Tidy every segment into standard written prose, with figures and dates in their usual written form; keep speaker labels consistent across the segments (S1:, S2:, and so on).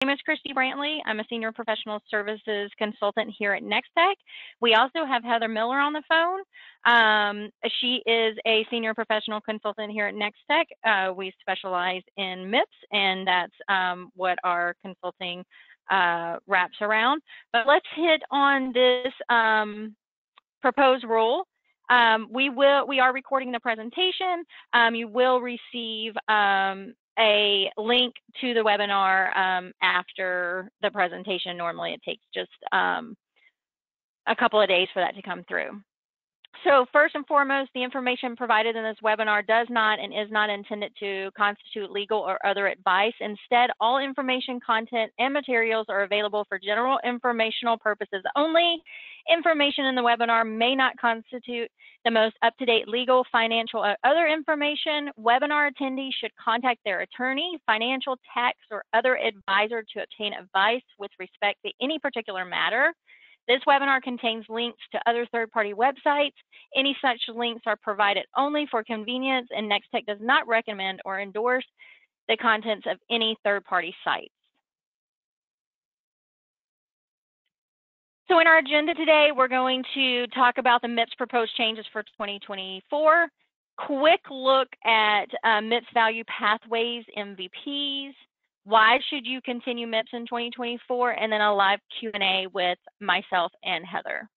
S1: My name is Christy Brantley. I'm a Senior Professional Services Consultant here at NextTech. We also have Heather Miller on the phone. She is a Senior Professional Consultant here at NextTech. We specialize in MIPS, and that's what our consulting wraps around. But let's hit on this proposed rule. We are recording the presentation. You will receive a link to the webinar after the presentation. Normally it takes just a couple of days for that to come through. So first and foremost, the information provided in this webinar does not and is not intended to constitute legal or other advice. Instead, all information, content, and materials are available for general informational purposes only. Information in the webinar may not constitute the most up-to-date legal, financial, or other information. Webinar attendees should contact their attorney, financial, tax, or other advisor to obtain advice with respect to any particular matter. This webinar contains links to other third-party websites. Any such links are provided only for convenience, and NextTech does not recommend or endorse the contents of any third-party sites. So in our agenda today, we're going to talk about the MIPS proposed changes for 2024, quick look at MIPS Value Pathways, MVPs, why should you continue MIPS in 2024, and then a live Q&A with myself and Heather.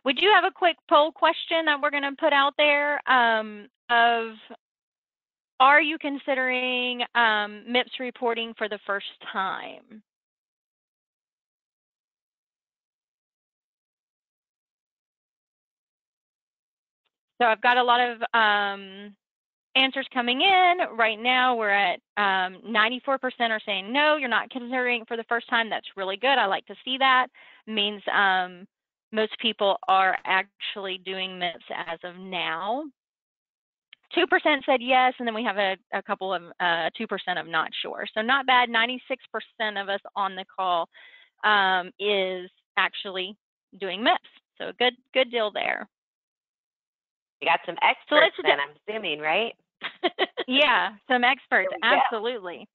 S1: We do have a quick poll question that we're going to put out there of, are you considering MIPS reporting for the first time? So I've got a lot of answers coming in. Right now we're at 94% are saying no, you're not considering it for the first time. That's really good. I like to see that. It means most people are actually doing MIPS as of now. 2% said yes, and then we have a couple of 2% of not sure. So not bad. 96% of us on the call is actually doing MIPS. So good deal there.
S2: We got some experts then, I'm assuming, right?
S1: Yeah, some experts, absolutely.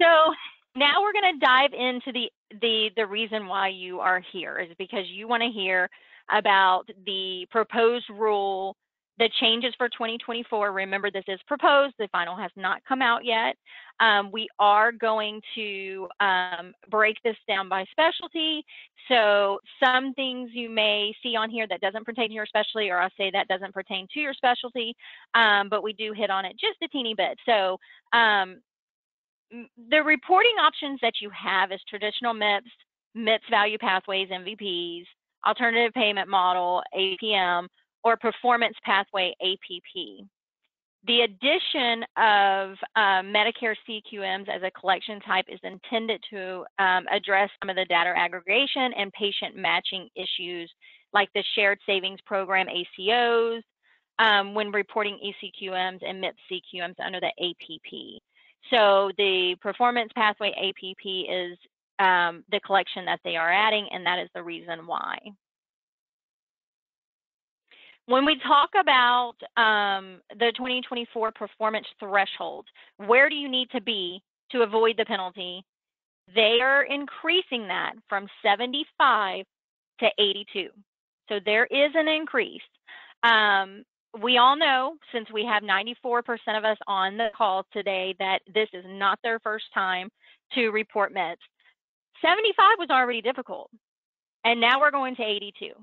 S1: So now we're going to dive into the reason why you are here is because you want to hear about the proposed rule, the changes for 2024. Remember, this is proposed. The final has not come out yet. We are going to break this down by specialty. So some things you may see on here that doesn't pertain to your specialty, or I'll say that doesn't pertain to your specialty, but we do hit on it just a teeny bit. So the reporting options that you have is traditional MIPS, MIPS Value Pathways, MVPs, Alternative Payment Model, APM, or Performance Pathway, APP. The addition of Medicare CQMs as a collection type is intended to address some of the data aggregation and patient matching issues like the Shared Savings Program, ACOs, when reporting ECQMs and MIPS CQMs under the APP. So the Performance Pathway APP is the collection that they are adding, and that is the reason why. When we talk about the 2024 performance threshold, where do you need to be to avoid the penalty? They are increasing that from 75 to 82. So there is an increase. We all know, since we have 94% of us on the call today, that this is not their first time to report MIPS. 75 was already difficult, and now we're going to 82.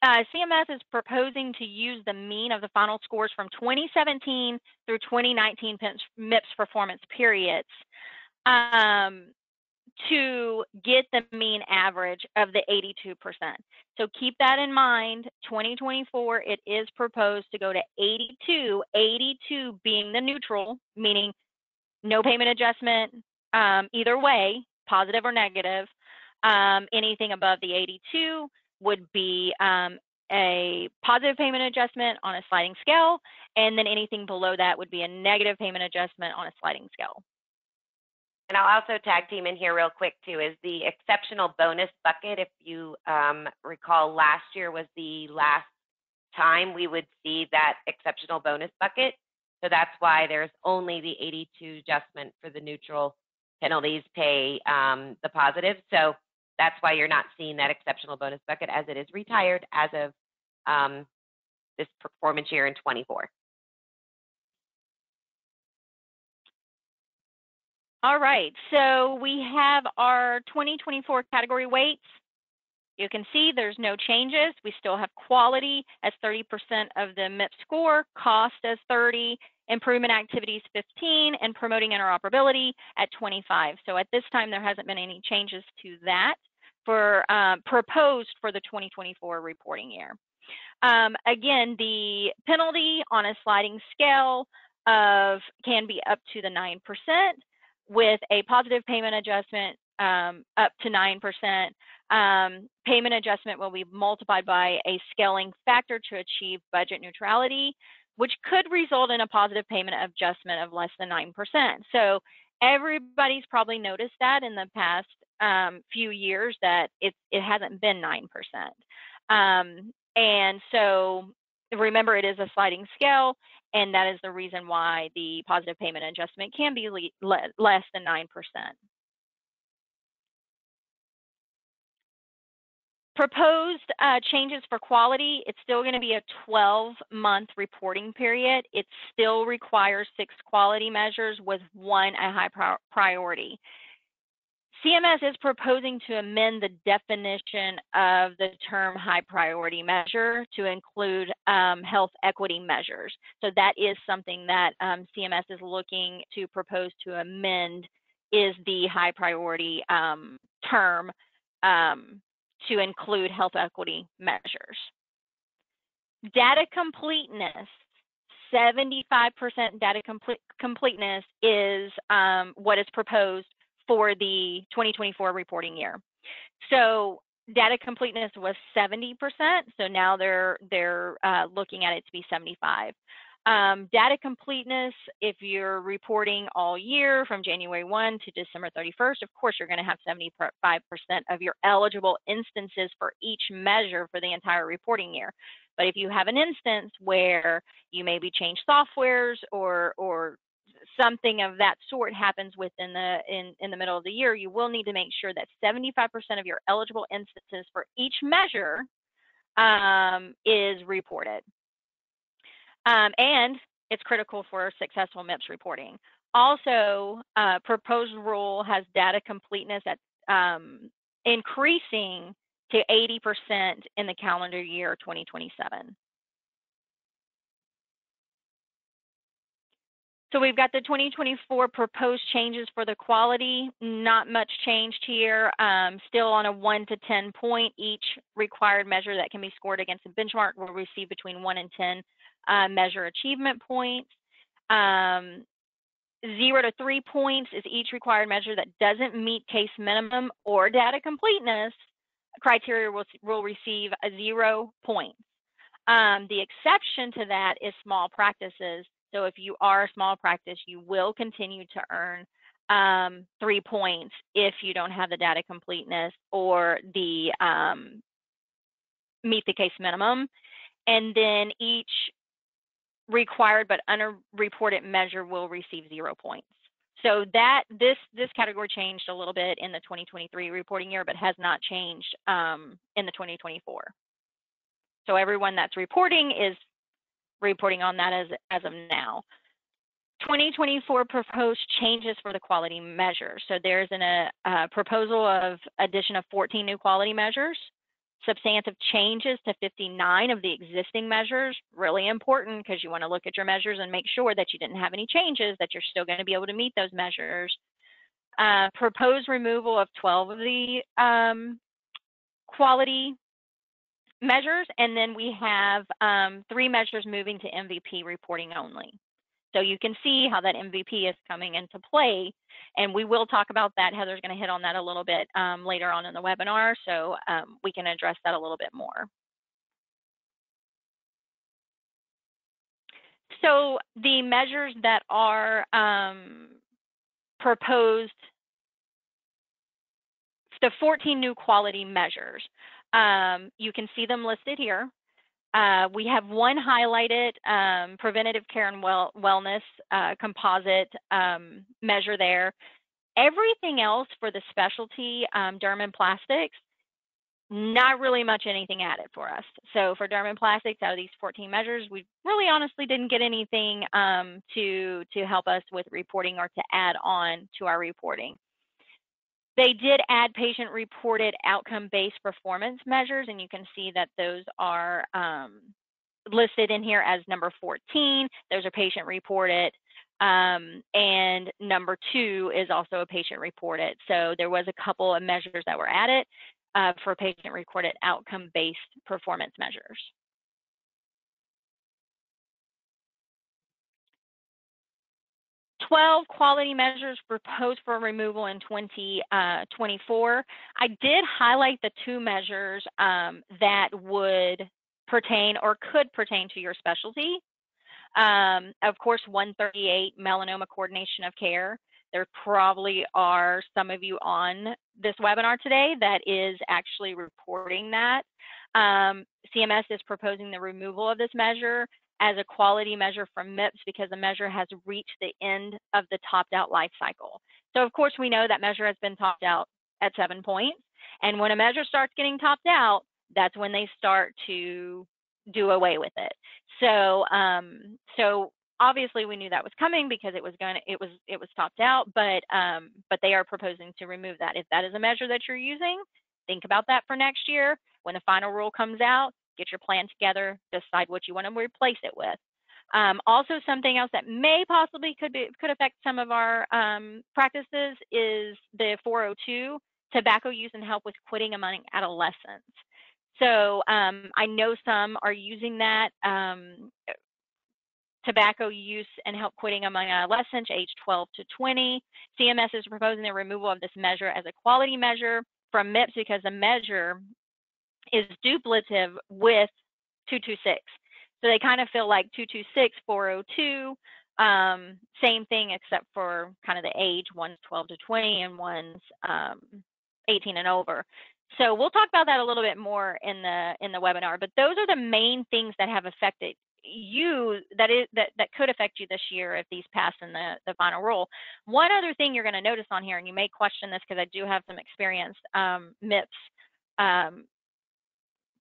S1: CMS is proposing to use the mean of the final scores from 2017 through 2019 MIPS performance periods to get the mean average of the 82%. So keep that in mind. 2024, it is proposed to go to 82, 82 being the neutral, meaning no payment adjustment either way, positive or negative. Anything above the 82 would be a positive payment adjustment on a sliding scale, and then anything below that would be a negative payment adjustment on a sliding scale.
S2: And I'll also tag team in here real quick too, is the exceptional bonus bucket. If you recall, last year was the last time we would see that exceptional bonus bucket. So that's why there's only the 82 adjustment for the neutral penalties pay the positive. So that's why you're not seeing that exceptional bonus bucket, as it is retired as of this performance year in 24.
S1: All right, so we have our 2024 category weights. You can see there's no changes. We still have quality as 30% of the MIPS score, cost as 30, improvement activities 15, and promoting interoperability at 25. So at this time, there hasn't been any changes to that for proposed for the 2024 reporting year. Again, the penalty on a sliding scale of can be up to the 9%, with a positive payment adjustment up to 9%. Payment adjustment will be multiplied by a scaling factor to achieve budget neutrality, which could result in a positive payment adjustment of less than 9%. So everybody's probably noticed that in the past few years that it hasn't been 9%. And so remember, it is a sliding scale, and that is the reason why the positive payment adjustment can be less than 9%. Proposed changes for quality, it's still going to be a 12-month reporting period. It still requires 6 quality measures with 1 a high priority. CMS is proposing to amend the definition of the term high priority measure to include health equity measures. So that is something that CMS is looking to propose to amend, is the high priority term to include health equity measures. Data completeness, 75% data completeness is what is proposed for the 2024 reporting year. So data completeness was 70%, so now they're looking at it to be 75. Data completeness, if you're reporting all year from January 1 to December 31st, of course, you're going to have 75% of your eligible instances for each measure for the entire reporting year. But if you have an instance where you maybe change softwares or something of that sort happens within in the middle of the year, you will need to make sure that 75% of your eligible instances for each measure is reported. And it's critical for successful MIPS reporting. Also, proposed rule has data completeness at increasing to 80% in the calendar year 2027. So we've got the 2024 proposed changes for the quality. Not much changed here. Still on a 1 to 10 point. Each required measure that can be scored against a benchmark will receive between 1 and 10 measure achievement points. 0 to 3 points is each required measure that doesn't meet case minimum or data completeness criteria will receive a 0 points. The exception to that is small practices. So if you are a small practice, you will continue to earn 3 points if you don't have the data completeness or the meet the case minimum. And then each required but unreported measure will receive 0 points. So that this category changed a little bit in the 2023 reporting year, but has not changed in the 2024. So everyone that's reporting is reporting on that as of now. 2024 proposed changes for the quality measures. So there's a proposal of addition of 14 new quality measures, substantive changes to 59 of the existing measures. Really important, because you want to look at your measures and make sure that you didn't have any changes, that you're still going to be able to meet those measures. Proposed removal of 12 of the quality measures, and then we have 3 measures moving to MVP reporting only. So you can see how that MVP is coming into play, and we will talk about that. Heather's going to hit on that a little bit later on in the webinar, so we can address that a little bit more. So the measures that are proposed, the 14 new quality measures, you can see them listed here. We have one highlighted preventative care and wellness composite measure there. Everything else for the specialty derm and plastics, not really much anything added for us. So for derm and plastics, out of these 14 measures, we really honestly didn't get anything to help us with reporting or to add on to our reporting. They did add patient-reported outcome-based performance measures, and you can see that those are listed in here as number 14. Those are patient-reported, and number 2 is also a patient-reported. So there was a couple of measures that were added for patient-reported outcome-based performance measures. $12 quality measures proposed for removal in 2024. I did highlight the 2 measures that would pertain or could pertain to your specialty. Of course, 138, melanoma coordination of care. There probably are some of you on this webinar today that is actually reporting that. CMS is proposing the removal of this measure as a quality measure from MIPS because the measure has reached the end of the topped out life cycle. So of course we know that measure has been topped out at 7 points. And when a measure starts getting topped out, that's when they start to do away with it. So so obviously we knew that was coming because it was topped out, but they are proposing to remove that. If that is a measure that you're using, think about that for next year. When the final rule comes out, get your plan together, decide what you want to replace it with. Also, something else that may possibly could affect some of our practices is the 402, tobacco use and help with quitting among adolescents. So I know some are using that tobacco use and help quitting among adolescents aged 12 to 20. CMS is proposing the removal of this measure as a quality measure from MIPS because the measure is duplicative with 226. So they kind of feel like 226, 402, same thing except for kind of the age, one's 12 to 20 and one's 18 and over. So we'll talk about that a little bit more in the webinar, but those are the main things that have affected you that could affect you this year if these pass in the final rule. One other thing you're going to notice on here, and you may question this because I do have some experienced MIPS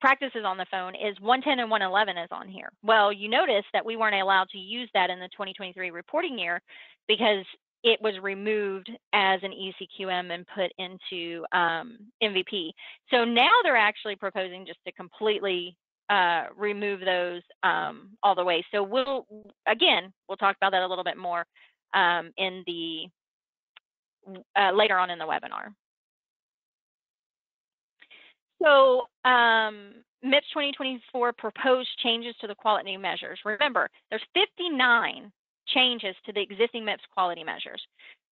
S1: practices on the phone, is 110 and 111 is on here. Well, you notice that we weren't allowed to use that in the 2023 reporting year because it was removed as an ECQM and put into MVP. So now they're actually proposing just to completely remove those all the way. So we'll talk about that a little bit more in the later on in the webinar. So MIPS 2024 proposed changes to the quality measures. Remember, there's 59 changes to the existing MIPS quality measures.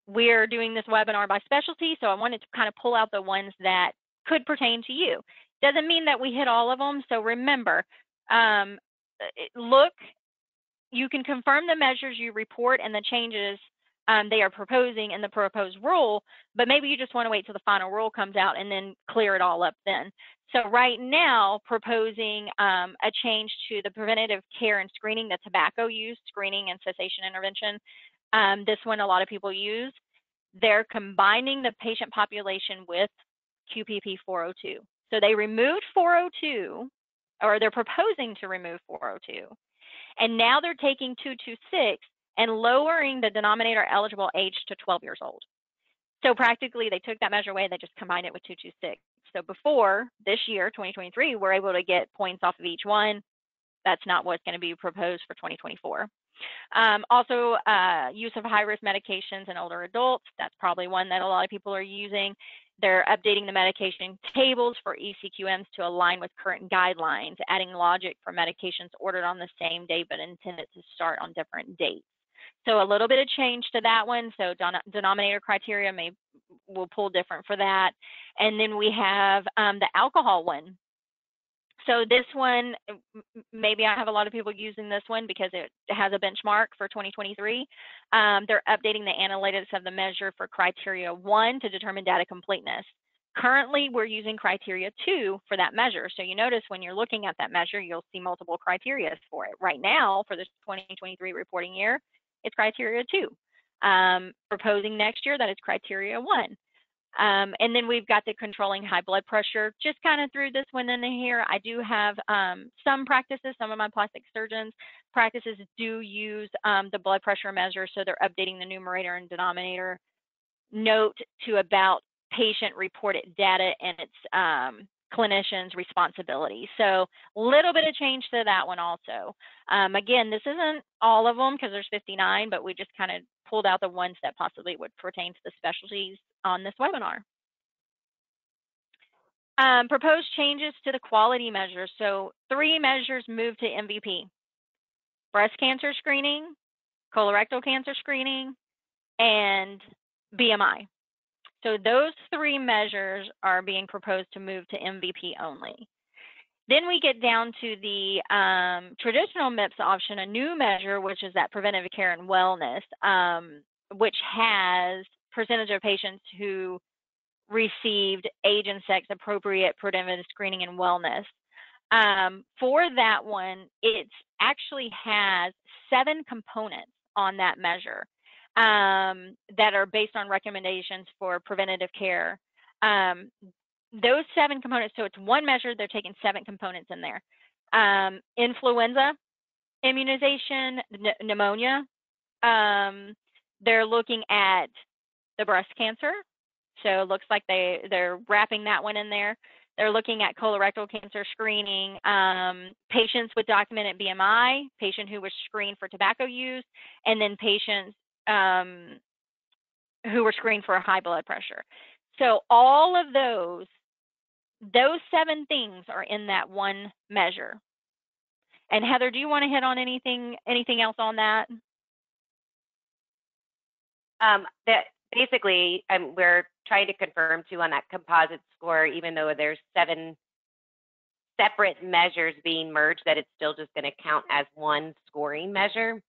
S1: We're doing this webinar by specialty, so I wanted to kind of pull out the ones that could pertain to you. Doesn't mean that we hit all of them, so remember, look, you can confirm the measures you report and the changes they are proposing in the proposed rule, but maybe you just want to wait till the final rule comes out and then clear it all up then. So right now, proposing a change to the preventative care and screening, the tobacco use, screening and cessation intervention. This one a lot of people use. They're combining the patient population with QPP 402. So they removed 402, or they're proposing to remove 402. And now they're taking 226 and lowering the denominator eligible age to 12 years old. So practically, they took that measure away, they just combined it with 226. So before this year, 2023, we're able to get points off of each one. That's not what's going to be proposed for 2024. Also, use of high-risk medications in older adults. That's probably one that a lot of people are using. They're updating the medication tables for ECQMs to align with current guidelines, adding logic for medications ordered on the same day but intended to start on different dates. So a little bit of change to that one. So denominator criteria will pull different for that. And then we have the alcohol one. So this one, maybe I have a lot of people using this one because it has a benchmark for 2023. They're updating the analytics of the measure for criteria 1 to determine data completeness. Currently, we're using criteria 2 for that measure. So you notice when you're looking at that measure, you'll see multiple criteria for it. Right now, for this 2023 reporting year, it's criteria 2. Proposing next year, that is criteria 1. And then we've got the controlling high blood pressure. Just kind of threw this one in here. I do have some practices, some of my plastic surgeons practices do use the blood pressure measure, so they're updating the numerator and denominator. Note to about patient reported data and its clinician's responsibility. So a little bit of change to that one also. Again, this isn't all of them because there's 59, but we just kind of pulled out the ones that possibly would pertain to the specialties on this webinar. Proposed changes to the quality measures. So 3 measures moved to MVP. Breast cancer screening, colorectal cancer screening, and BMI. So those 3 measures are being proposed to move to MVP only. Then we get down to the traditional MIPS option, a new measure, which is that preventative care and wellness, which has percentage of patients who received age and sex appropriate preventative screening and wellness. For that one, it actually has 7 components on that measure that are based on recommendations for preventative care. Those 7 components, so it's one measure, they're taking 7 components in there. Influenza, immunization, pneumonia. They're looking at the breast cancer. So it looks like they're wrapping that one in there. They're looking at colorectal cancer screening, patients with documented BMI, patient who was screened for tobacco use, and then patients who were screened for high blood pressure. So all of those 7 things are in that one measure. And Heather, do you want to hit on anything else on that?
S2: That basically, we're trying to confirm too on that composite score, even though there's 7 separate measures being merged, that it's still just going to count as one scoring measure,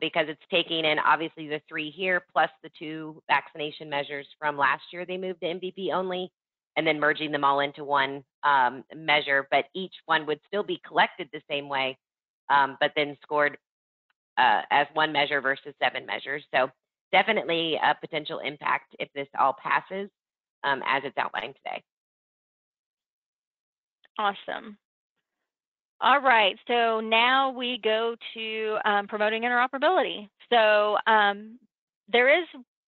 S2: because it's taking in obviously the 3 here plus the 2 vaccination measures from last year. They moved to MVP only, and then merging them all into one measure, but each one would still be collected the same way, but then scored as one measure versus 7 measures. So definitely a potential impact if this all passes as it's outlined today.
S1: Awesome. All right, so now we go to promoting interoperability. So there is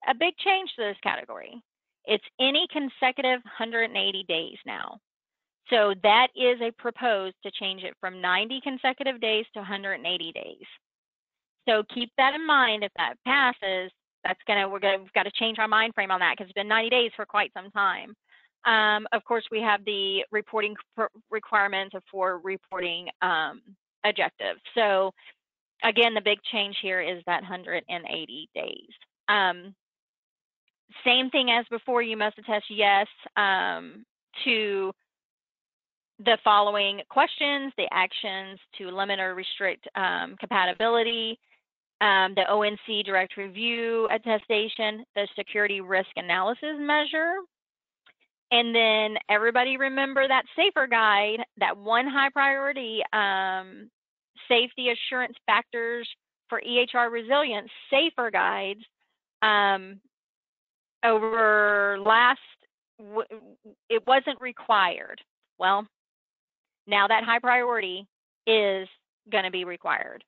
S1: a big change to this category. It's any consecutive 180 days now. So that is a proposed to change it from 90 consecutive days to 180 days. So keep that in mind. If that passes, we've got to change our mind frame on that because it's been 90 days for quite some time. Of course, we have the reporting requirements for reporting objectives. So again, the big change here is that 180 days. Same thing as before, you must attest yes to the following questions, the actions to limit or restrict compatibility, the ONC direct review attestation, the security risk analysis measure. And then everybody remember that SAFER guide, that one high priority safety assurance factors for EHR resilience, SAFER guides it wasn't required. Well, now that high priority is going to be required.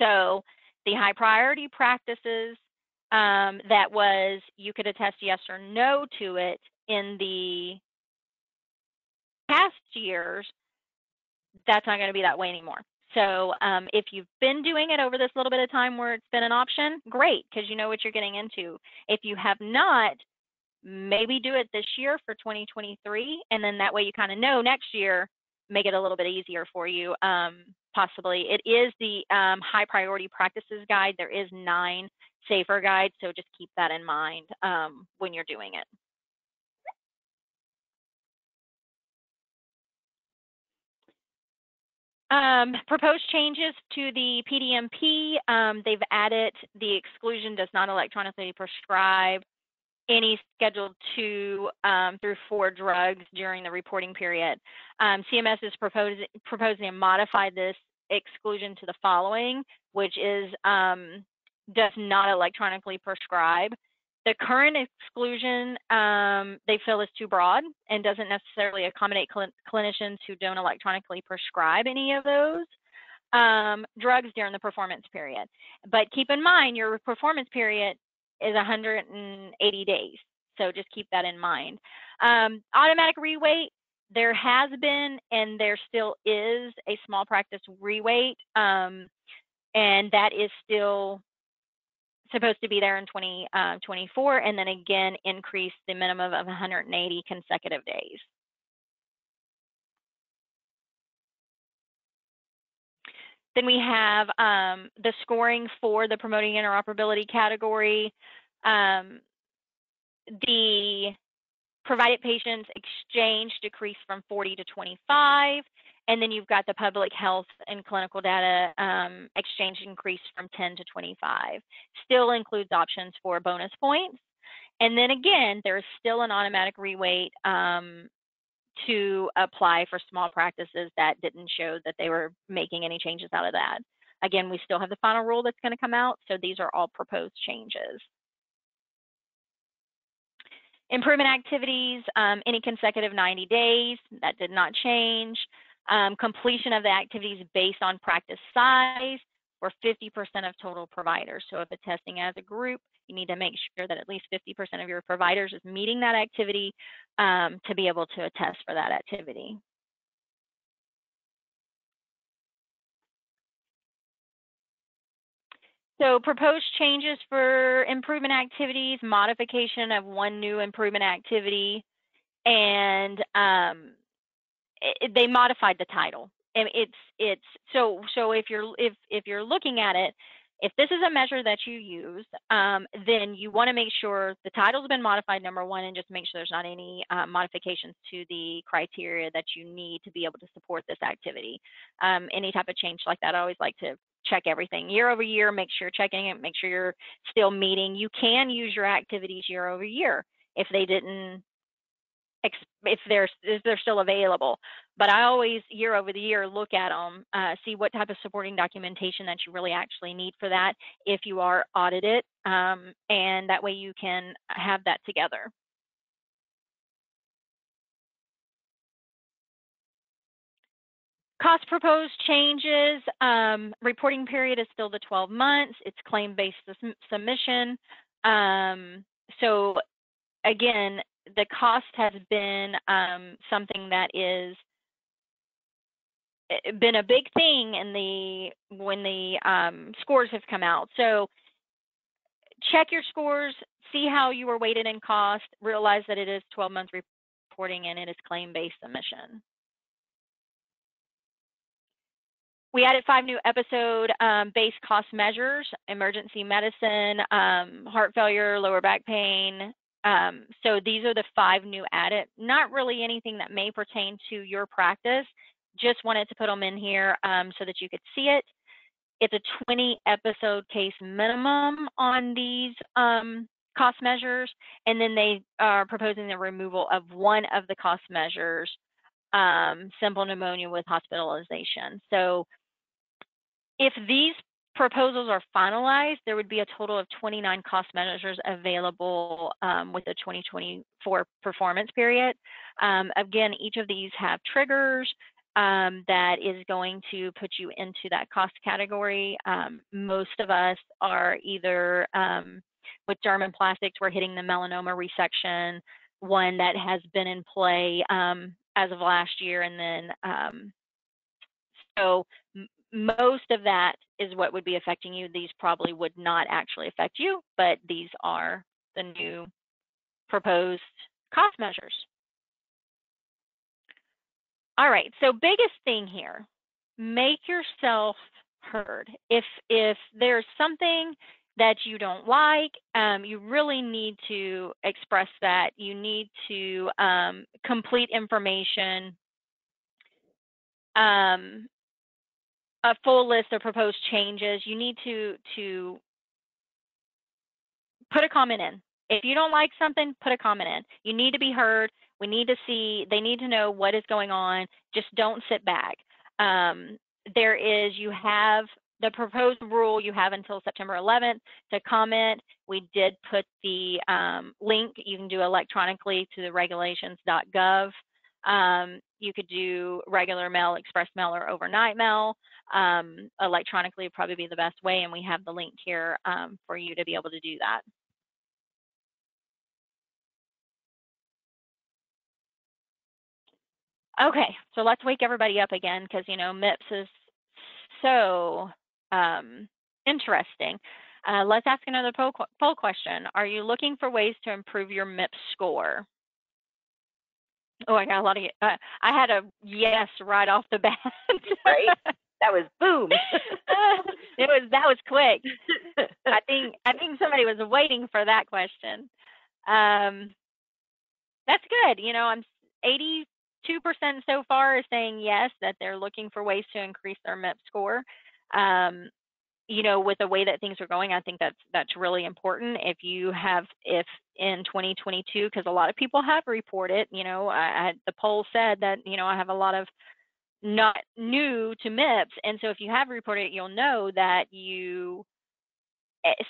S1: So the high priority practices that was, you could attest yes or no to it in the past years, that's not going to be that way anymore. So if you've been doing it over this little bit of time where it's been an option, great, because you know what you're getting into. If you have not, maybe do it this year for 2023, and then that way you kind of know next year, make it a little bit easier for you, possibly. It is the high priority practices guide. There is 9 SAFER guides, so just keep that in mind when you're doing it. Proposed changes to the PDMP. They've added the exclusion does not electronically prescribe any Schedule 2 through 4 drugs during the reporting period. CMS is proposing to modify this exclusion to the following, which is does not electronically prescribe. The current exclusion they feel is too broad and doesn't necessarily accommodate clinicians who don't electronically prescribe any of those drugs during the performance period. But keep in mind, your performance period is 180 days. So just keep that in mind. Automatic reweight, there has been and there still is a small practice reweight, and that is still supposed to be there in 2024, and then again increase the minimum of 180 consecutive days. Then we have the scoring for the promoting interoperability category. The provided patients exchange decreased from 40 to 25, and then you've got the public health and clinical data exchange increased from 10 to 25. Still includes options for bonus points. And then again, there's still an automatic reweight to apply for small practices that didn't show that they were making any changes out of that. Again, we still have the final rule that's going to come out, so these are all proposed changes. Improvement activities, any consecutive 90 days, that did not change. Completion of the activities based on practice size for 50% of total providers. So if it's testing as a group, you need to make sure that at least 50% of your providers is meeting that activity to be able to attest for that activity. So proposed changes for improvement activities, modification of one new improvement activity, and they modified the title. And so if you're looking at it, if this is a measure that you use, then you want to make sure the title's been modified, number one, and just make sure there's not any modifications to the criteria that you need to be able to support this activity. Any type of change like that, I always like to check everything year over year, make sure you're checking it, make sure you're still meeting. You can use your activities year over year if they didn't, if they're still available. But I always, year over the year, look at them, see what type of supporting documentation that you really actually need for that if you are audited, and that way you can have that together. Cost proposed changes, reporting period is still the 12 months. It's claim-based submission. So again, the cost has been something that is been a big thing in when the scores have come out. So check your scores, see how you were weighted in cost, realize that it is 12-month reporting and it is claim-based submission. We added 5 new episode-based cost measures: emergency medicine, heart failure, lower back pain. So these are the 5 new added. Not really anything that may pertain to your practice. Just wanted to put them in here so that you could see it. It's a 20 episode case minimum on these cost measures, and then they are proposing the removal of one of the cost measures, simple pneumonia with hospitalization. So if these proposals are finalized, there would be a total of 29 cost measures available with the 2024 performance period. Again, each of these have triggers that is going to put you into that cost category. Most of us are either with derm and plastics, we're hitting the melanoma resection, one that has been in play as of last year, and then so most of that is what would be affecting you. These probably would not actually affect you, but these are the new proposed cost measures. All right, so biggest thing here, make yourself heard. If there's something that you don't like, you really need to express that. You need to complete information, a full list of proposed changes. You need to put a comment in. If you don't like something, put a comment in. You need to be heard. We need to see, they need to know what is going on. Just don't sit back. You have the proposed rule, you have until September 11th to comment. We did put the link, you can do electronically to the regulations.gov. You could do regular mail, express mail, or overnight mail. Electronically would probably be the best way, and we have the link here for you to be able to do that. Okay, so let's wake everybody up again, because MIPS is so interesting. Let's ask another poll question. Are you looking for ways to improve your MIPS score? Oh, I got a lot of. I had a yes right off the bat.
S2: Right? That was boom.
S1: That was quick. I think somebody was waiting for that question. That's good. I'm 82% so far is saying yes, that they're looking for ways to increase their MIPS score. With the way that things are going, I think that's really important. If in 2022, because a lot of people have reported, the poll said that, I have a lot of not new to MIPS. And so if you have reported it, you'll know that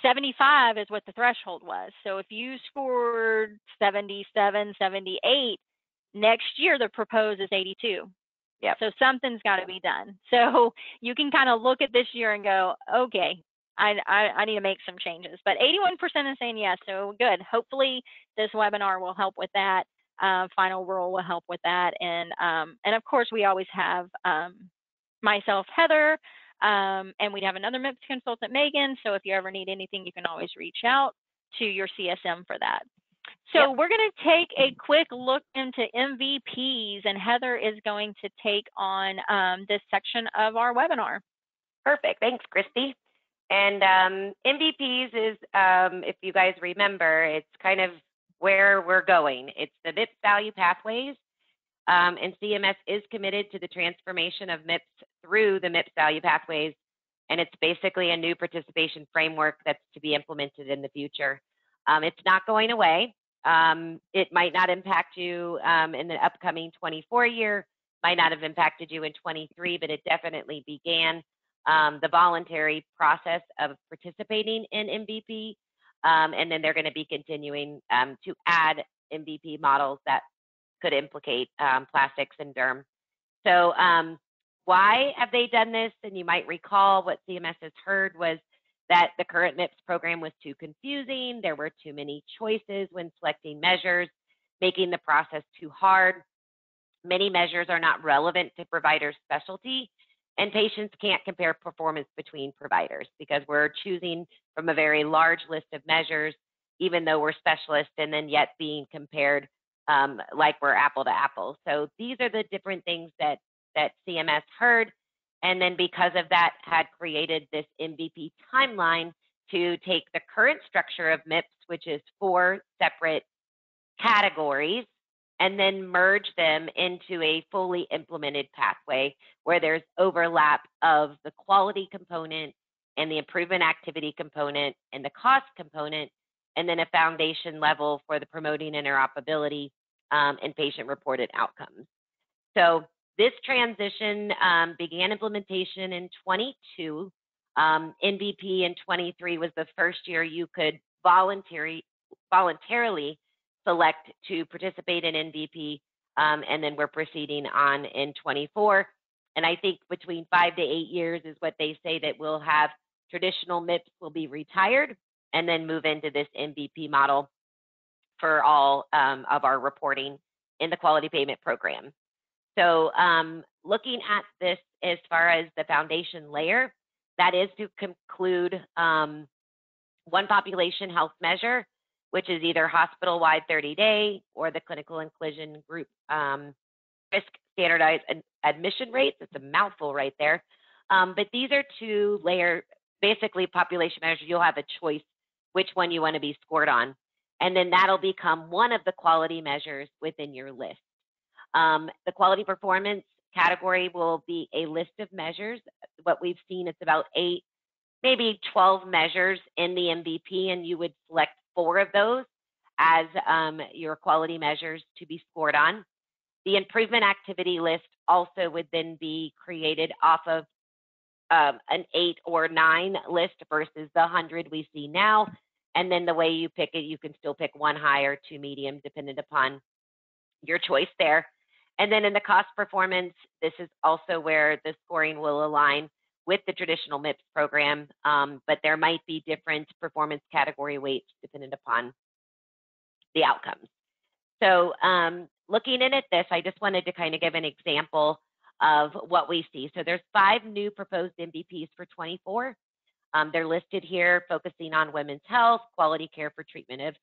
S1: 75 is what the threshold was. So if you scored 77, 78, next year the proposed is 82.
S2: Yeah.
S1: So something's got to be done. So you can kind of look at this year and go, okay, I need to make some changes. But 81% is saying yes, so good. Hopefully this webinar will help with that. Final rule will help with that. And of course, we always have myself, Heather, and we'd have another MIPS consultant, Megan. So if you ever need anything, you can always reach out to your CSM for that. So We're going to take a quick look into MVPs, and Heather is going to take on this section of our webinar.
S2: Perfect. Thanks, Christy. And MVPs is, if you guys remember, it's kind of where we're going. It's the MIPS Value Pathways, and CMS is committed to the transformation of MIPS through the MIPS Value Pathways, and it's basically a new participation framework that's to be implemented in the future. It's not going away. It might not impact you in the upcoming 24 year, might not have impacted you in 23, but it definitely began the voluntary process of participating in MVP. And then they're going to be continuing to add MVP models that could implicate plastics and derm. So why have they done this? And you might recall what CMS has heard was that the current MIPS program was too confusing. There were too many choices when selecting measures, making the process too hard. Many measures are not relevant to providers' specialty, and patients can't compare performance between providers because we're choosing from a very large list of measures, even though we're specialists, and then yet being compared like we're apple to apple. So these are the different things that CMS heard. And then because of that, had created this MVP timeline to take the current structure of MIPS, which is 4 separate categories, and then merge them into a fully implemented pathway where there's overlap of the quality component and the improvement activity component and the cost component, and then a foundation level for the promoting interoperability and patient-reported outcomes. So this transition began implementation in 22. MVP in 23 was the first year you could voluntarily select to participate in MVP, and then we're proceeding on in 24. And I think between 5 to 8 years is what they say that we'll have traditional MIPS will be retired and then move into this MVP model for all of our reporting in the quality payment program. So looking at this as far as the foundation layer, that is to conclude one population health measure, which is either hospital-wide 30-day or the clinical inclusion group risk standardized admission rates. It's a mouthful right there. But these are 2 layer, basically population measures. You'll have a choice which one you want to be scored on. And then that'll become one of the quality measures within your list. The quality performance category will be a list of measures. What we've seen, it's about 8, maybe 12 measures in the MVP, and you would select 4 of those. as your quality measures to be scored on. The improvement activity list also would then be created off of an 8 or 9 list versus the 100 we see now. And then the way you pick it, you can still pick 1 high or 2 medium, depending upon your choice there. And then in the cost performance, this is also where the scoring will align with the traditional MIPS program, but there might be different performance category weights depending upon the outcomes. So looking in at this, I just wanted to kind of give an example of what we see. So there's 5 new proposed MVPs for 24. They're listed here, focusing on women's health, quality care for treatment of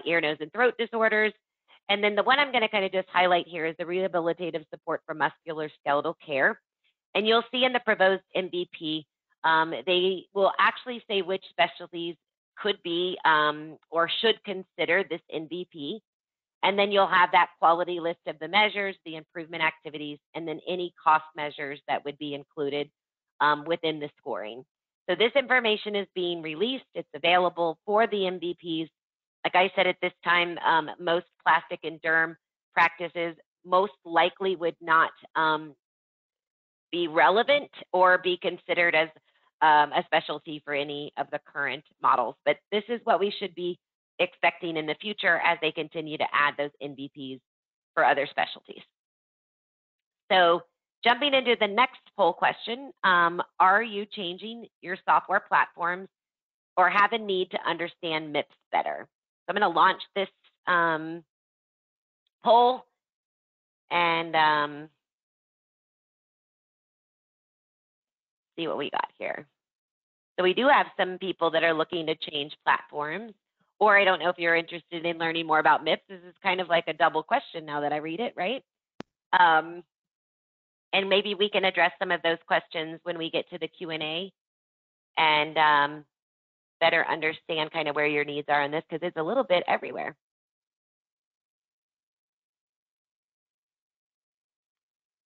S2: ear, nose, and throat disorders. And then the one I'm going to kind of just highlight here is the rehabilitative support for musculoskeletal care. And you'll see in the proposed MVP, they will actually say which specialties could be or should consider this MVP. And then you'll have that quality list of the measures, the improvement activities, and then any cost measures that would be included within the scoring. So this information is being released. It's available for the MVPs. Like I said, at this time, most plastic and derm practices most likely would not be relevant or be considered as a specialty for any of the current models. But this is what we should be expecting in the future as they continue to add those MVPs for other specialties. So jumping into the next poll question, are you changing your software platforms or have a need to understand MIPS better? So I'm going to launch this poll and see what we got here. So we do have some people that are looking to change platforms, or I don't know if you're interested in learning more about MIPS. This is kind of like a double question now that I read it, right? And maybe we can address some of those questions when we get to the Q&A and better understand kind of where your needs are in this, because it's a little bit everywhere.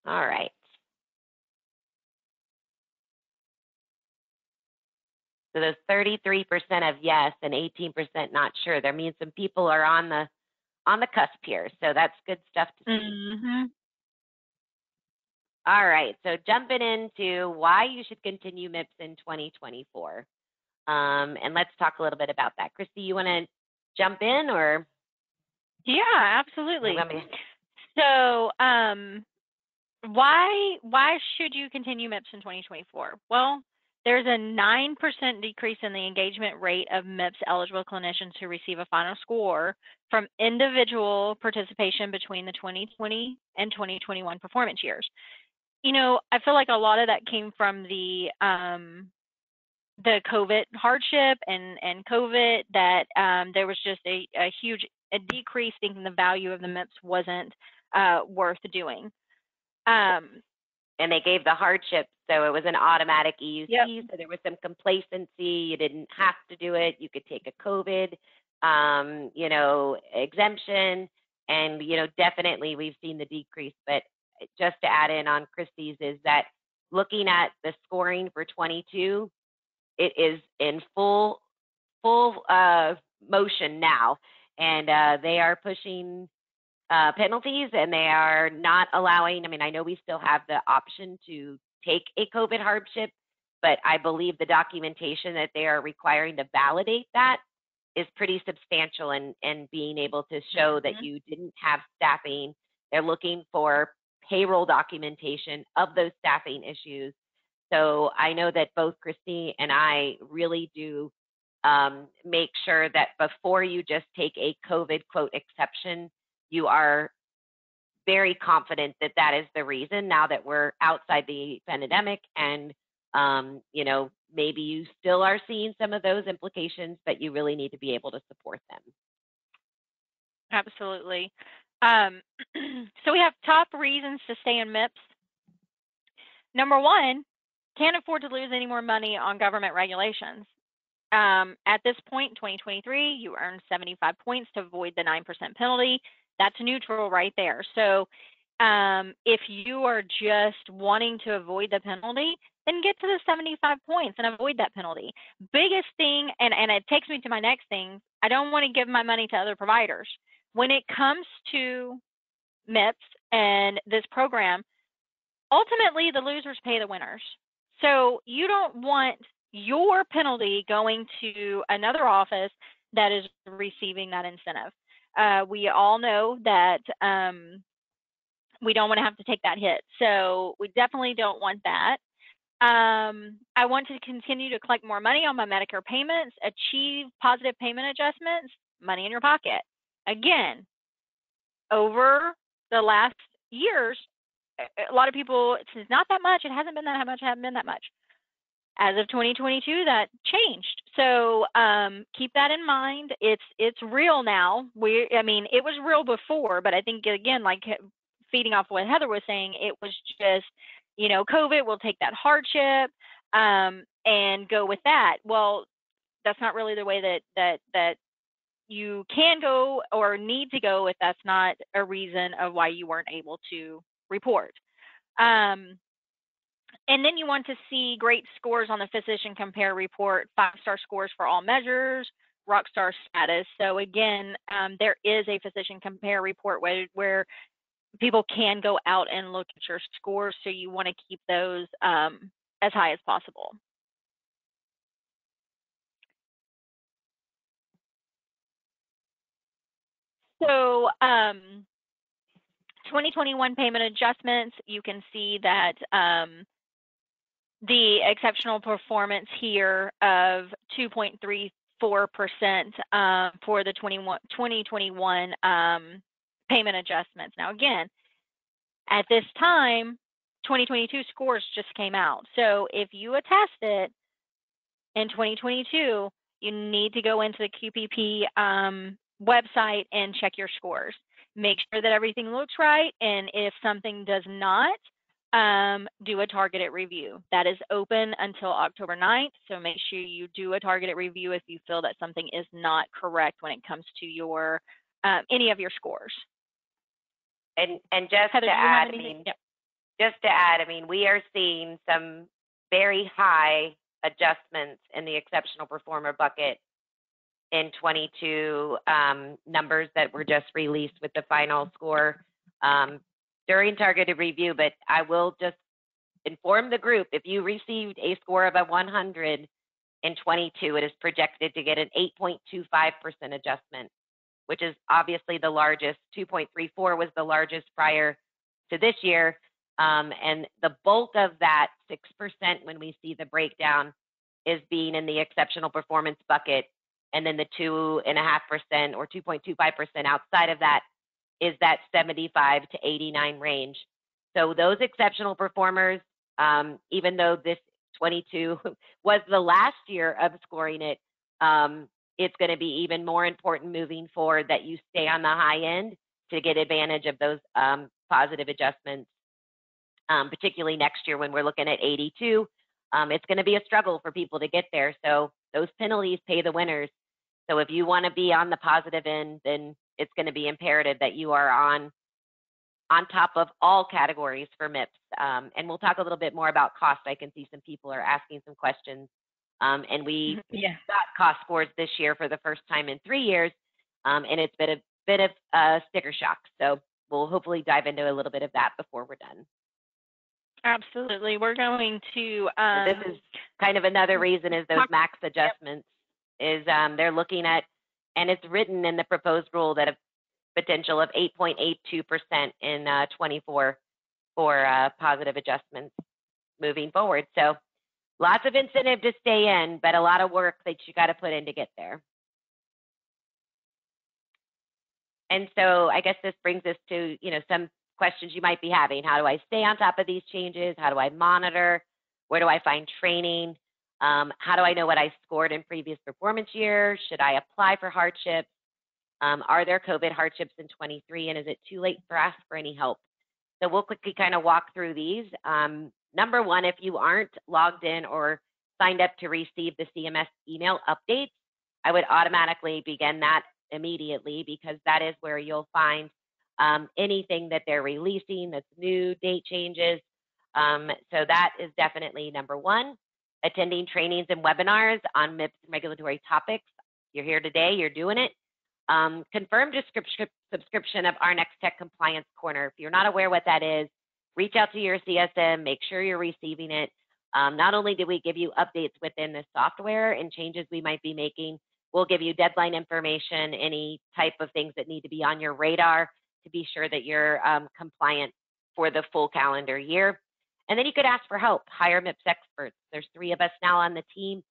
S2: All right. So those 33% of yes and 18% not sure. That means some people are on the cusp here. So that's good stuff to see.
S1: Mm-hmm.
S2: All right. So jumping into why you should continue MIPS in 2024. And let's talk a little bit about that. Christy, you want to jump in or?
S1: Yeah, absolutely. So why should you continue MIPS in 2024? Well, there's a 9% decrease in the engagement rate of MIPS eligible clinicians who receive a final score from individual participation between the 2020 and 2021 performance years. You know, I feel like a lot of that came from the COVID hardship and COVID, that there was just a huge decrease, thinking the value of the MIPS wasn't worth doing.
S2: And they gave the hardship, so it was an automatic EUC,
S1: Yep.
S2: So there was some complacency. You didn't have to do it. You could take a COVID, exemption, and, definitely we've seen the decrease. But just to add in on Christie's is that looking at the scoring for 22, it is in full motion now, and they are pushing penalties, and they are not allowing. I mean, I know we still have the option to take a COVID hardship, but I believe the documentation that they are requiring to validate that is pretty substantial, and being able to show that you didn't have staffing. They're looking for payroll documentation of those staffing issues. So I know that both Christy and I really do make sure that before you just take a COVID quote exception, you are very confident that that is the reason, now that we're outside the pandemic, and maybe you still are seeing some of those implications, but you really need to be able to support them.
S1: Absolutely. So we have top reasons to stay in MIPS. Number one, can't afford to lose any more money on government regulations. At this point in 2023, you earned 75 points to avoid the 9% penalty. That's neutral right there. So If you are just wanting to avoid the penalty, then get to the 75 points and avoid that penalty. Biggest thing, and it takes me to my next thing, I don't want to give my money to other providers. When it comes to MIPS and this program, ultimately the losers pay the winners. So you don't want your penalty going to another office that is receiving that incentive. We all know that we don't want to have to take that hit. So we definitely don't want that. I want to continue to collect more money on my Medicare payments, achieve positive payment adjustments, money in your pocket. Again, over the last years, a lot of people, it's not that much, it hasn't been that much, it hasn't been that much. As of 2022, that changed. So keep that in mind. It's real now. I mean, it was real before, but I think, again, like feeding off what Heather was saying, it was just, you know, COVID will take that hardship and go with that. Well, that's not really the way that you can go or need to go if that's not a reason of why you weren't able to report. And then you want to see great scores on the physician compare report, 5-star scores for all measures, rockstar status. So again, there is a physician compare report where people can go out and look at your scores. So you want to keep those as high as possible. So 2021 payment adjustments, you can see that the exceptional performance here of 2.34% for the 2021 payment adjustments. Now, again, at this time, 2022 scores just came out. So if you attest it in 2022, you need to go into the QPP website and check your scores. Make sure that everything looks right, and if something does not, do a targeted review. That is open until October 9th, so make sure you do a targeted review if you feel that something is not correct when it comes to your any of your scores.
S2: And just
S1: Heather,
S2: to add, I mean, we are seeing some very high adjustments in the exceptional performer bucket in 22 numbers that were just released with the final score during targeted review. But I will just inform the group, if you received a score of a 100 in 22, it is projected to get an 8.25% adjustment, which is obviously the largest. 2.34 was the largest prior to this year. And the bulk of that 6%, when we see the breakdown, is being in the exceptional performance bucket. And then the 2.5% or 2.25% outside of that is that 75 to 89 range. So those exceptional performers, even though this 22 was the last year of scoring it, it's going to be even more important moving forward that you stay on the high end to get advantage of those positive adjustments, particularly next year when we're looking at 82. It's going to be a struggle for people to get there. So those penalties pay the winners. So if you want to be on the positive end, then it's going to be imperative that you are on top of all categories for MIPS. And we'll talk a little bit more about cost. I can see some people are asking some questions. And we got cost scores this year for the first time in 3 years. And it's been a bit of sticker shock. So we'll hopefully dive into a little bit of that before we're done.
S1: Absolutely. We're going to...
S2: this is kind of another reason is those max adjustments is they're looking at, and it's written in the proposed rule that a potential of 8.82% in 24 for positive adjustments moving forward. So lots of incentive to stay in, but a lot of work that you got to put in to get there. And so I guess this brings us to, you know, some questions you might be having. How do I stay on top of these changes? How do I monitor? Where do I find training? How do I know what I scored in previous performance years? Should I apply for hardships? Are there COVID hardships in 23? And is it too late for us for any help? So we'll quickly kind of walk through these. Number one, if you aren't logged in or signed up to receive the CMS email updates, I would automatically begin that immediately because that is where you'll find anything that they're releasing that's new, date changes. So that is definitely number one. Attending trainings and webinars on MIPS and regulatory topics. You're here today, you're doing it. Confirmed subscription of our Next Tech Compliance Corner. If you're not aware what that is, reach out to your CSM, make sure you're receiving it. Not only do we give you updates within the software and changes we might be making, we'll give you deadline information, any type of things that need to be on your radar to be sure that you're compliant for the full calendar year. And then you could ask for help, hire MIPS experts. There's 3 of us now on the team.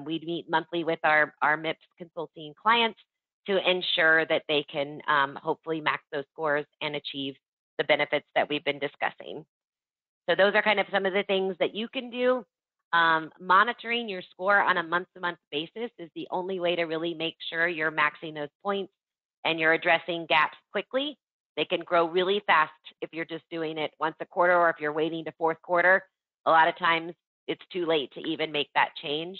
S2: We meet monthly with our MIPS consulting clients to ensure that they can hopefully max those scores and achieve the benefits that we've been discussing. So those are kind of some of the things that you can do. Monitoring your score on a month-to-month basis is the only way to really make sure you're maxing those points and you're addressing gaps quickly. They can grow really fast if you're just doing it once a quarter, or if you're waiting to fourth quarter. A lot of times it's too late to even make that change.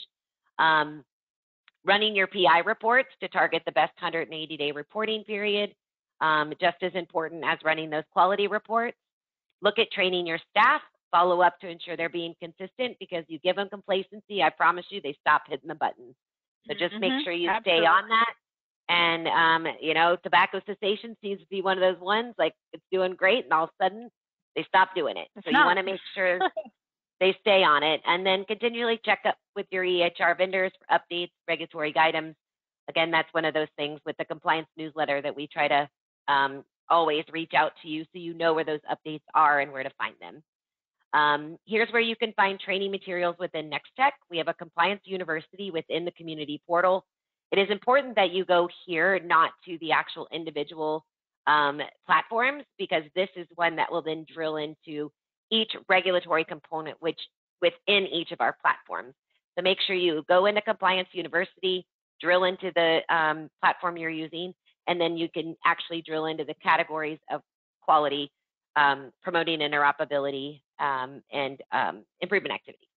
S2: Running your PI reports to target the best 180-day reporting period, just as important as running those quality reports. Look at training your staff, follow up to ensure they're being consistent, because you give them complacency, I promise you, they stop hitting the buttons. So just make sure you stay on that. And, you know, tobacco cessation seems to be one of those ones, like it's doing great, and all of a sudden they stop doing it. So you want to make sure they stay on it, and then continually check up with your EHR vendors for updates, regulatory guidance. Again, that's one of those things with the compliance newsletter that we try to always reach out to you so you know where those updates are and where to find them. Here's where you can find training materials within NextTech. We have a compliance university within the community portal. It is important that you go here, not to the actual individual platforms, because this is one that will then drill into each regulatory component which within each of our platforms. So make sure you go into Compliance University, drill into the platform you're using, and then you can actually drill into the categories of quality, promoting interoperability, and improvement activities.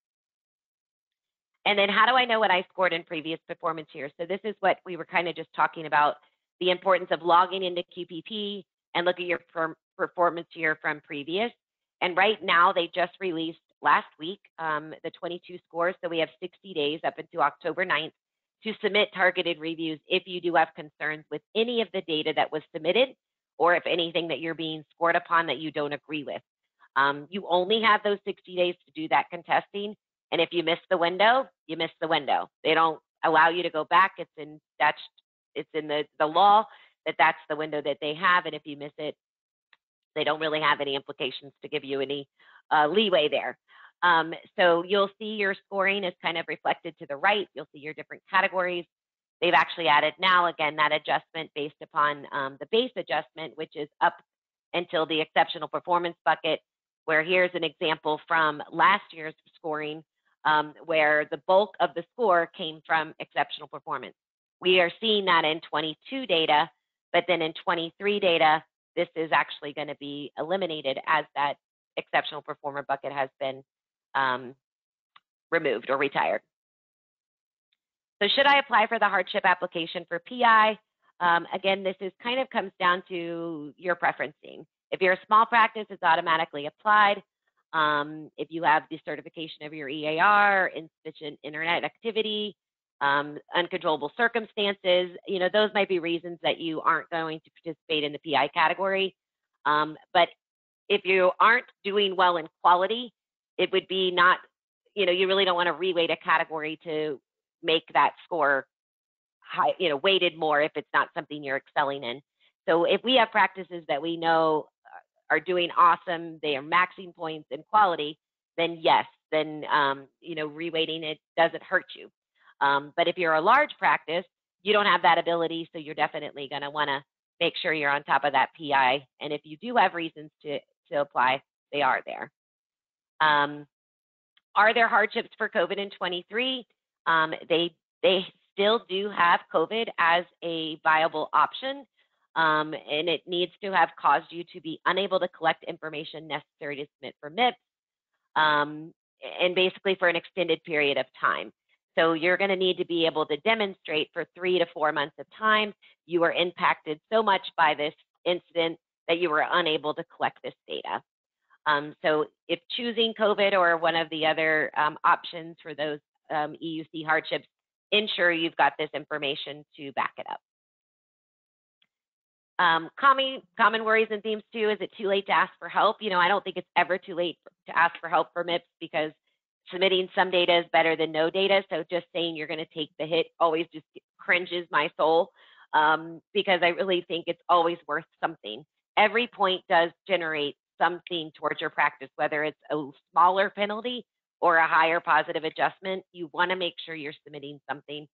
S2: And then how do I know what I scored in previous performance years? So this is what we were kind of just talking about, the importance of logging into QPP and look at your performance year from previous. And right now, they just released last week the 22 scores. So we have 60 days up into October 9th to submit targeted reviews if you do have concerns with any of the data that was submitted, or if anything that you're being scored upon that you don't agree with. You only have those 60 days to do that contesting. And if you miss the window, you miss the window. They don't allow you to go back. It's in the law that that's the window that they have. And if you miss it, they don't really have any implications to give you any leeway there. So you'll see your scoring is kind of reflected to the right. You'll see your different categories. They've actually added now, again, that adjustment based upon the base adjustment, which is up until the exceptional performance bucket, where here's an example from last year's scoring, where the bulk of the score came from exceptional performance. We are seeing that in 22 data, but then in 23 data, this is actually going to be eliminated as that exceptional performer bucket has been removed or retired. So should I apply for the hardship application for PI? Again, this is kind of comes down to your preferencing. If you're a small practice, it's automatically applied. If you have the certification of your EAR, insufficient internet activity, uncontrollable circumstances, you know, those might be reasons that you aren't going to participate in the PI category. But if you aren't doing well in quality, it would be not, you know, you really don't want to reweight a category to make that score high, you know, weighted more if it's not something you're excelling in. So if we have practices that we know are doing awesome, they are maxing points in quality, then yes, then, you know, reweighting it doesn't hurt you. But if you're a large practice, you don't have that ability, so you're definitely going to want to make sure you're on top of that PI. And if you do have reasons to apply, they are there. Are there hardships for COVID in 23? They still do have COVID as a viable option, and it needs to have caused you to be unable to collect information necessary to submit for MIPS, and basically for an extended period of time. So you're going to need to be able to demonstrate for 3 to 4 months of time you are impacted so much by this incident that you were unable to collect this data. So if choosing COVID or one of the other options for those EUC hardships, ensure you've got this information to back it up. Common worries and themes too. Is it too late to ask for help? You know, I don't think it's ever too late to ask for help for MIPS, because submitting some data is better than no data. So just saying you're going to take the hit always just cringes my soul, because I really think it's always worth something. Every point does generate something towards your practice, whether it's a smaller penalty or a higher positive adjustment. You want to make sure you're submitting something.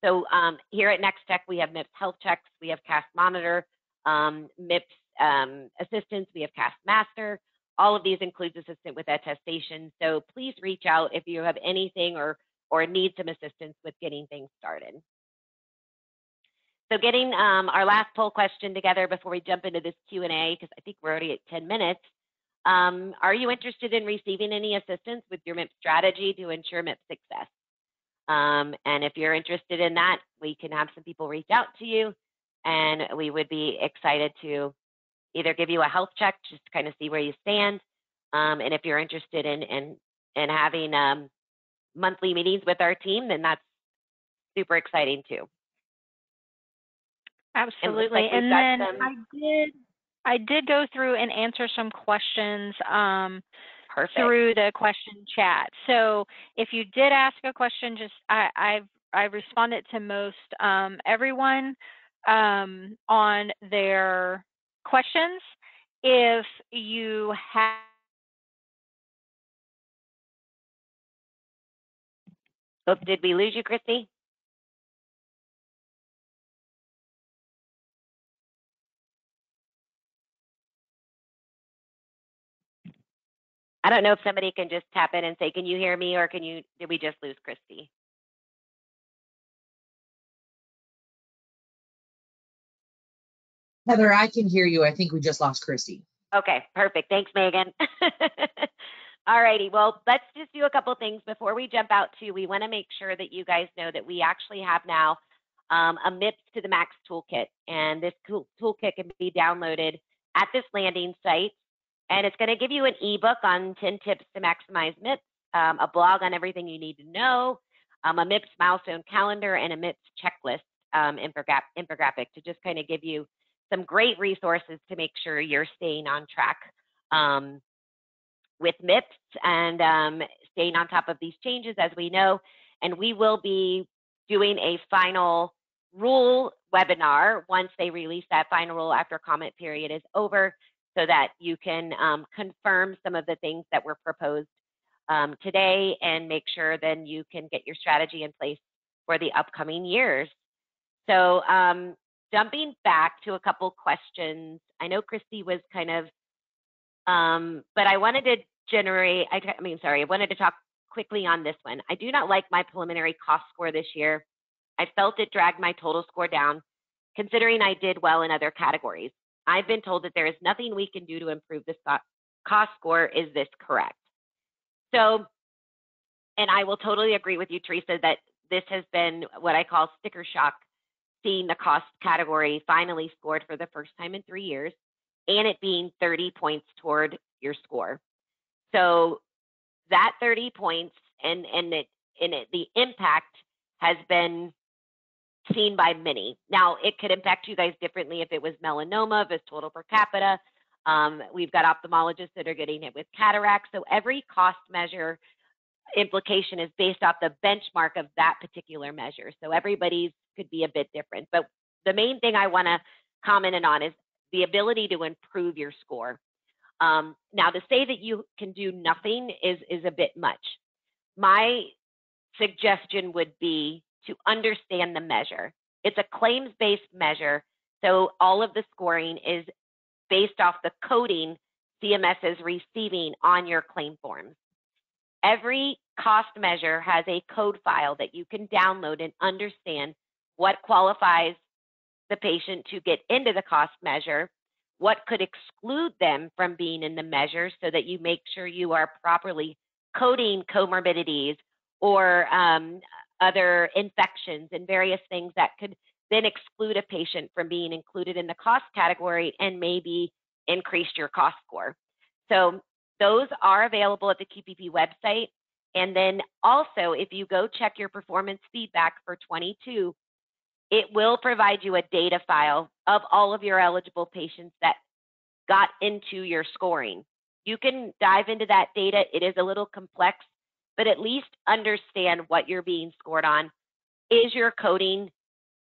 S2: So here at Next Tech, we have MIPS Health Checks, we have CAST Monitor, MIPS Assistance, we have CAST Master. All of these includes assistant with attestation. So please reach out if you have anything or need some assistance with getting things started. So getting our last poll question together before we jump into this Q&A, because I think we're already at 10 minutes. Are you interested in receiving any assistance with your MIPS strategy to ensure MIPS success? And if you're interested in that, we can have some people reach out to you, and we would be excited to either give you a health check just to kind of see where you stand. And if you're interested in having monthly meetings with our team, then that's super exciting too.
S1: Absolutely. And then I did go through and answer some questions through the question chat. So if you did ask a question, just I've responded to most everyone on their questions. If you have
S2: did we lose you, Christy? I don't know if somebody can just tap in and say, can you hear me, or did we just lose Christy?
S3: Heather, I can hear you. I think we just lost Christy.
S2: Okay, perfect. Thanks, Megan. All righty. Well, let's just do a couple of things before we jump out to. We want to make sure that you guys know that we actually have now a MIPS to the Max toolkit, and this toolkit can be downloaded at this landing site. And it's going to give you an ebook on 10 tips to maximize MIPS, a blog on everything you need to know, a MIPS milestone calendar, and a MIPS checklist infographic to just kind of give you some great resources to make sure you're staying on track with MIPS and staying on top of these changes, as we know. And we will be doing a final rule webinar once they release that final rule after comment period is over, so that you can confirm some of the things that were proposed today and make sure then you can get your strategy in place for the upcoming years. So jumping back to a couple questions, I know Christy was kind of, but I wanted to I wanted to talk quickly on this one. I do not like my preliminary cost score this year. I felt it dragged my total score down, considering I did well in other categories. I've been told that there is nothing we can do to improve this cost score. Is this correct? So, and I will totally agree with you, Teresa, that this has been what I call sticker shock, seeing the cost category finally scored for the first time in 3 years, and it being 30 points toward your score. So that 30 points and the impact has been seen by many. Now, it could impact you guys differently if it was melanoma, if it's total per capita. We've got ophthalmologists that are getting hit with cataracts. So every cost measure implication is based off the benchmark of that particular measure. So everybody's could be a bit different. But the main thing I want to comment on is the ability to improve your score. Now, to say that you can do nothing is a bit much. My suggestion would be to understand the measure. It's a claims-based measure, so all of the scoring is based off the coding CMS is receiving on your claim forms. Every cost measure has a code file that you can download and understand what qualifies the patient to get into the cost measure, what could exclude them from being in the measure, so that you make sure you are properly coding comorbidities or other infections and various things that could then exclude a patient from being included in the cost category and maybe increased your cost score. So those are available at the QPP website. And then also, if you go check your performance feedback for 22, it will provide you a data file of all of your eligible patients that got into your scoring. You can dive into that data. It is a little complex, but at least understand what you're being scored on. Is your coding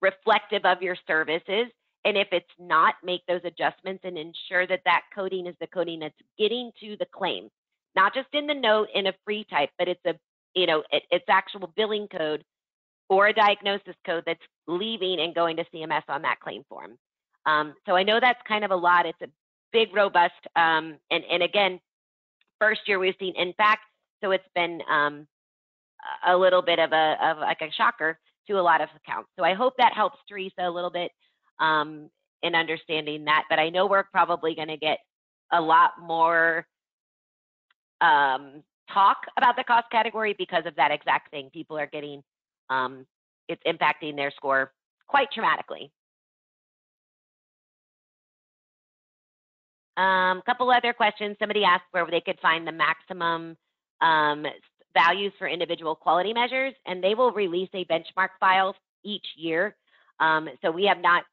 S2: reflective of your services? And if it's not, make those adjustments and ensure that that coding is the coding that's getting to the claim, not just in the note in a free type, but it's a, it's actual billing code or a diagnosis code that's leaving and going to CMS on that claim form. So I know that's kind of a lot. It's a big, robust, and again, first year we've seen impact, so it's been a little bit of a shocker to a lot of accounts. So I hope that helps Teresa a little bit in understanding that. But I know we're probably going to get a lot more talk about the cost category because of that exact thing. People are getting, it's impacting their score quite dramatically. Couple other questions. Somebody asked where they could find the maximum values for individual quality measures, and they will release a benchmark file each year. So we have not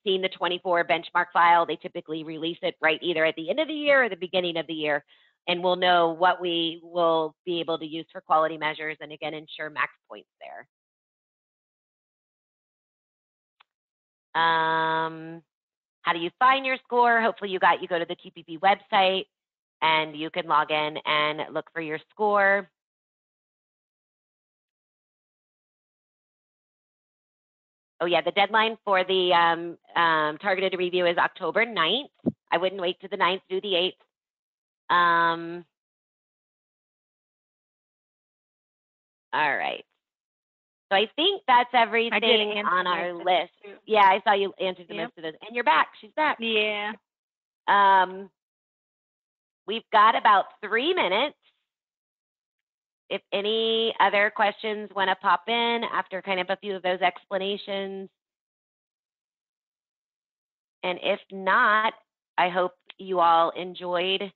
S2: seen the 24 benchmark file. They typically release it right either at the end of the year or the beginning of the year, and we'll know what we will be able to use for quality measures and again ensure max points there. How do you find your score? Hopefully you go to the QPP website and you can log in and look for your score. Oh yeah, the deadline for the targeted review is October 9th. I wouldn't wait to the 9th, do the 8th. All right. So I think that's everything on our list. Yeah, I saw you answered the most of those. And you're back. She's back.
S1: Yeah.
S2: We've got about 3 minutes. If any other questions want to pop in after kind of a few of those explanations. And if not, I hope you all enjoyed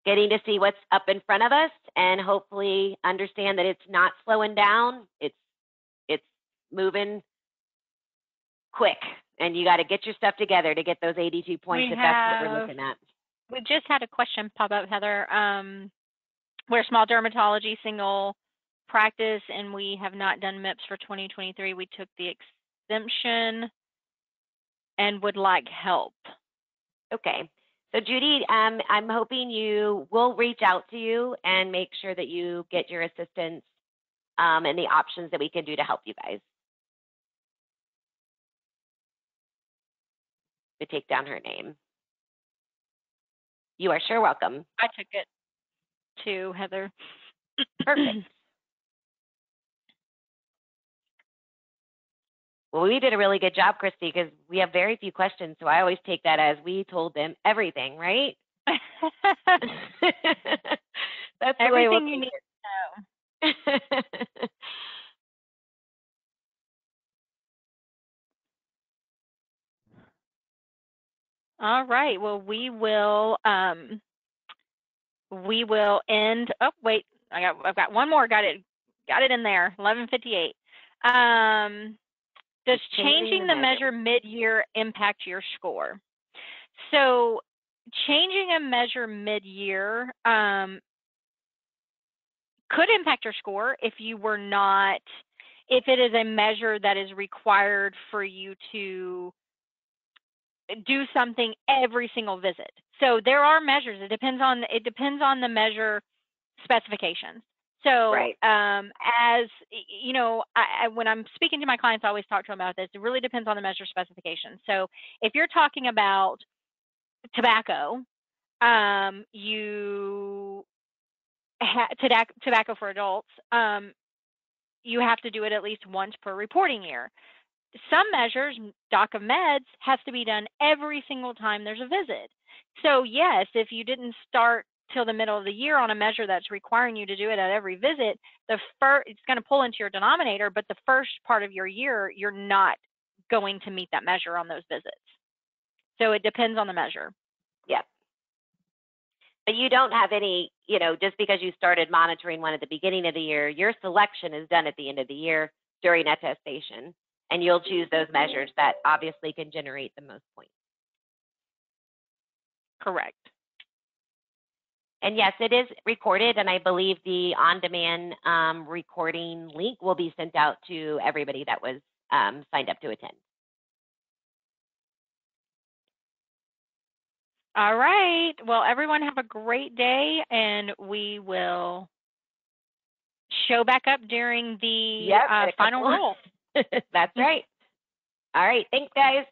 S2: getting to see what's up in front of us and hopefully understand that it's not slowing down. It's moving quick, and you got to get your stuff together to get those 82 points if that's what we're looking at.
S1: We just had a question pop up, Heather. We're small dermatology, single practice, and we have not done MIPS for 2023. We took the exemption and would like help. Okay. So Judy, I'm hoping you will reach out to you and make sure that you get your assistance and the options that we can do to help you guys. To take down her name. You are sure welcome. I took it too, Heather.
S2: Perfect. Well, we did a really good job, Christy, because we have very few questions. So I always take that as we told them everything, right? That's
S1: everything you need to know. All right. Well, we will end. Oh, wait. I've got one more. Got it in there. 11:58. Does changing the measure mid-year impact your score? So, changing a measure mid-year could impact your score if it is a measure that is required for you to do something every single visit. So there are measures. It depends on the measure specifications. So
S2: right.
S1: As you know, when I'm speaking to my clients, I always talk to them about this. It really depends on the measure specification. So if you're talking about tobacco, tobacco for adults, you have to do it at least once per reporting year. Some measures, doc of meds, has to be done every single time there's a visit. So yes, if you didn't start till the middle of the year on a measure that's requiring you to do it at every visit, it's going to pull into your denominator, but the first part of your year, you're not going to meet that measure on those visits. So it depends on the measure.
S2: Yep. But you don't have any, you know, just because you started monitoring one at the beginning of the year, your selection is done at the end of the year during attestation, and you'll choose those measures that obviously can generate the most points.
S1: Correct.
S2: And yes, it is recorded, and I believe the on-demand recording link will be sent out to everybody that was signed up to attend.
S1: All right. Well, everyone have a great day, and we will show back up during the final roll.
S2: That's right. All right. Thanks, guys.